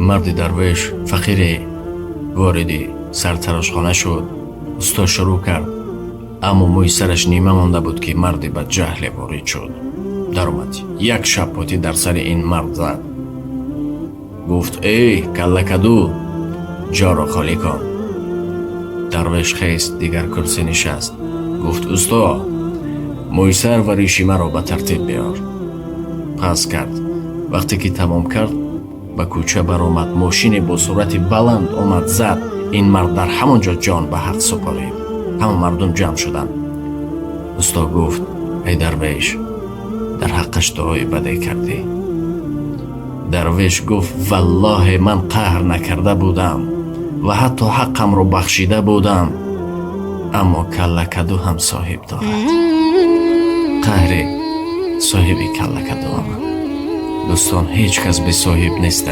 مرد درویش فقیری واردی سرتراشخانه شد. استا شروع کرد، اما موی سرش نیمه مانده بود که مردی به جهل وارد شد. در اومد یک شپاتی در سر این مرد زد. گفت ای کلکدو، جا را خالی کن. درویش خیست، دیگر کرسی نشست. گفت استا موی سر و ریشی مرا به ترتیب بیار. پس کرد. وقتی که تمام کرد به کوچه برآمد. ماشین با سرعت بلند آمد زد. این مرد در همانجا جان به حق سپارید. همه مردم جمع شدند. استا گفت ای درویش، در حقش دعای بده کردی. درویش گفت والله من قهر نکرده بودم و حتی حقم رو بخشیده بودم، اما کلکدو هم صاحب دارد. قهر صاحب کلکدو هم. دوستان، هیچ کس به صاحب نیست.